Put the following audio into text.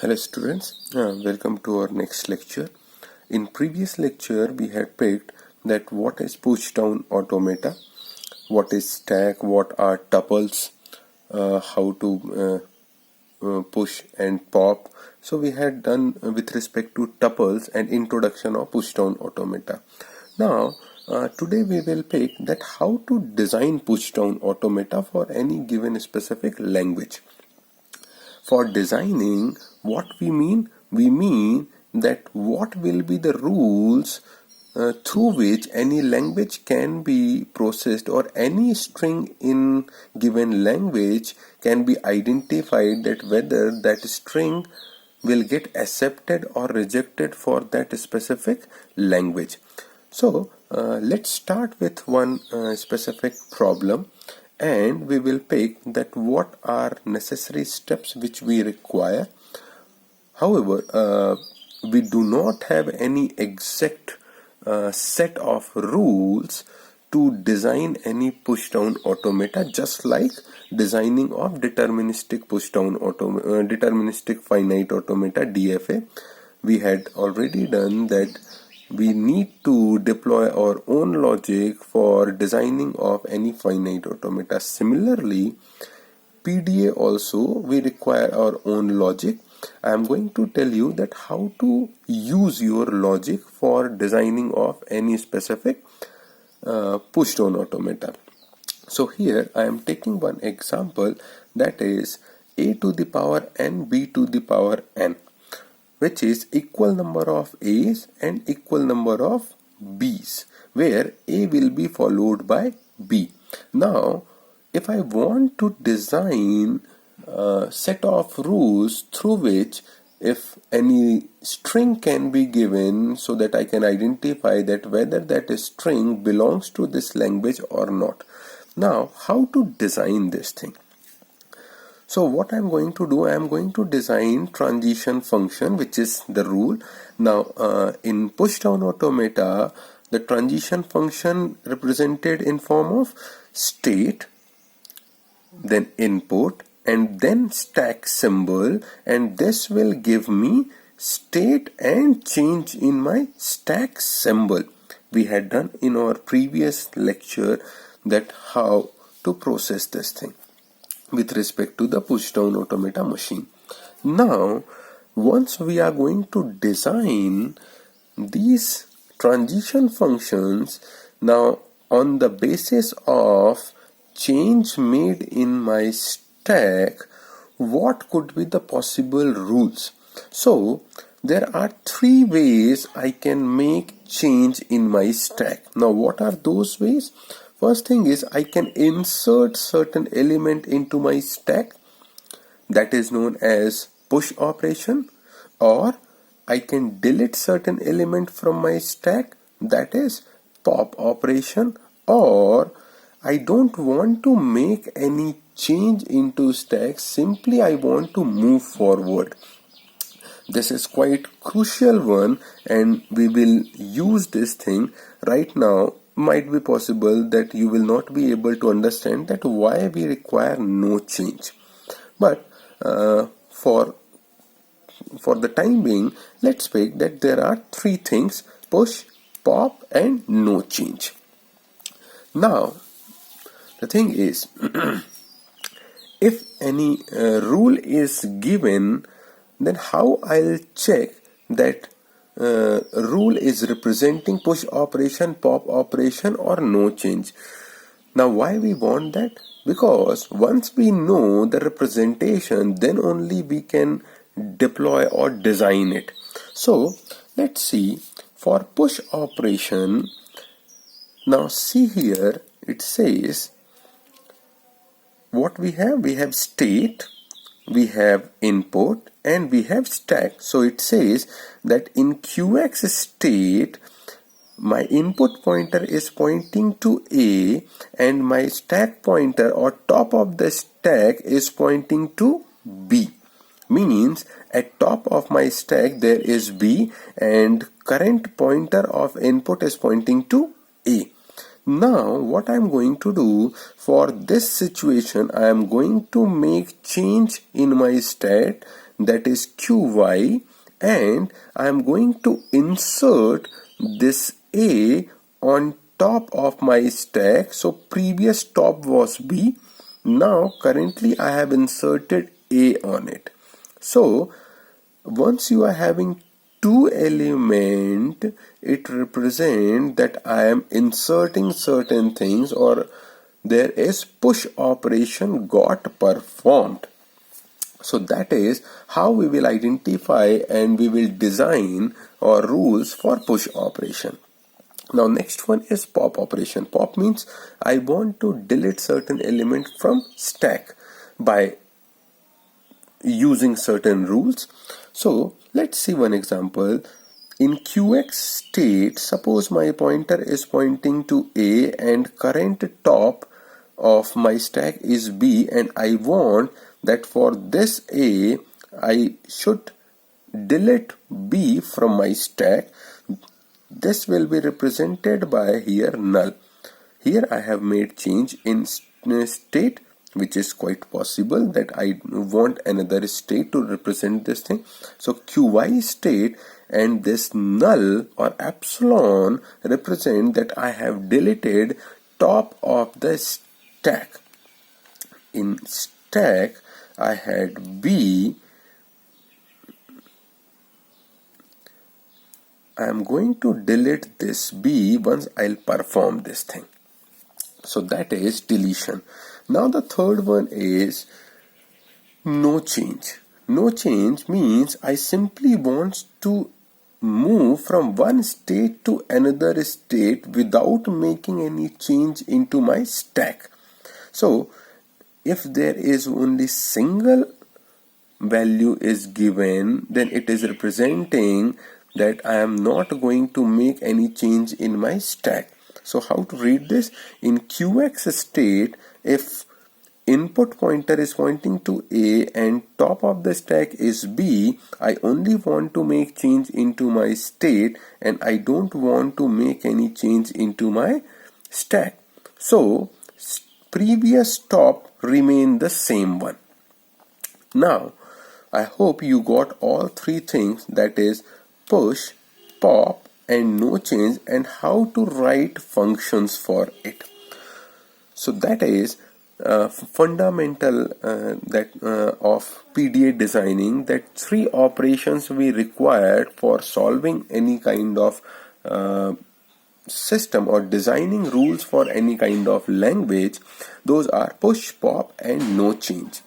Hello students, welcome to our next lecture. In previous lecture we had picked that what is push down automata, what is stack, what are tuples, how to push and pop. So we had done with respect to tuples and introduction of push down automata. Now today we will pick that how to design push down automata for any given specific language. For designing, what we mean? We mean that what will be the rules through which any language can be processed, or any string in given language can be identified, that whether that string will get accepted or rejected for that specific language. So let's start with one specific problem, and we will pick that what are necessary steps which we require. However, we do not have any exact set of rules to design any push down automata, just like designing of deterministic deterministic finite automata, DFA. We had already done that. We need to deploy our own logic for designing of any finite automata. Similarly, PDA also we require our own logic. I am going to tell you that how to use your logic for designing of any specific push down automata. So here I am taking one example, that is a to the power n, b to the power n, which is equal number of A's and equal number of B's, where A will be followed by B. Now, if I want to design a set of rules through which if any string can be given, so that I can identify that whether that string belongs to this language or not. Now, how to design this thing? So what I'm going to do, I'm going to design transition function, which is the rule. Now in push down automata, the transition function represented in form of state, then input, and then stack symbol, and this will give me state and change in my stack symbol. We had done in our previous lecture that how to process this thing with respect to the push down automata machine. Now, once we are going to design these transition functions, now on the basis of change made in my stack, what could be the possible rules? So there are three ways I can make change in my stack. Now what are those ways? First thing is, I can insert certain element into my stack, that is known as push operation, or I can delete certain element from my stack, that is pop operation, or I don't want to make any change into stack, simply I want to move forward. This is quite crucial one, and we will use this thing right now. Might be possible that you will not be able to understand that why we require no change, but for the time being, let's pick that there are three things: push, pop, and no change. Now the thing is, if any rule is given, then how I'll check that rule is representing push operation, pop operation, or no change? Now why we want that? Because once we know the representation, then only we can deploy or design it. So let's see, for push operation, now see here, it says what we have state, we have input, and we have stack. So it says that in QX state, my input pointer is pointing to A, and my stack pointer or top of the stack is pointing to B. Means at top of my stack there is B, and current pointer of input is pointing to A. Now what I am going to do for this situation, I am going to make change in my state that is QY, and I am going to insert this A on top of my stack. So previous top was B. Now currently I have inserted A on it. So once you are having two element, it represents that I am inserting certain things, or there is push operation got performed. So that is how we will identify and we will design our rules for push operation. Now next one is pop operation. Pop means I want to delete certain element from stack by using certain rules. So let's see one example. In QX state, suppose my pointer is pointing to A and current top of my stack is B, and I want that for this A I should delete B from my stack. This will be represented by here null. Here I have made change in state, which is quite possible that I want another state to represent this thing. So QY state and this null or epsilon represent that I have deleted top of the stack. In stack I had B. I am going to delete this B once I'll perform this thing. So that is deletion. Now the third one is no change. No change means I simply want to move from one state to another state without making any change into my stack. So if there is only single value is given, then it is representing that I am not going to make any change in my stack. So how to read this? In QX state, if input pointer is pointing to A and top of the stack is B, I only want to make change into my state and I don't want to make any change into my stack. So previous top remain the same one. Now I hope you got all three things, that is push, pop and no change, and how to write functions for it. So that is fundamental of PDA designing, that three operations we required for solving any kind of system or designing rules for any kind of language. Those are push, pop and no change.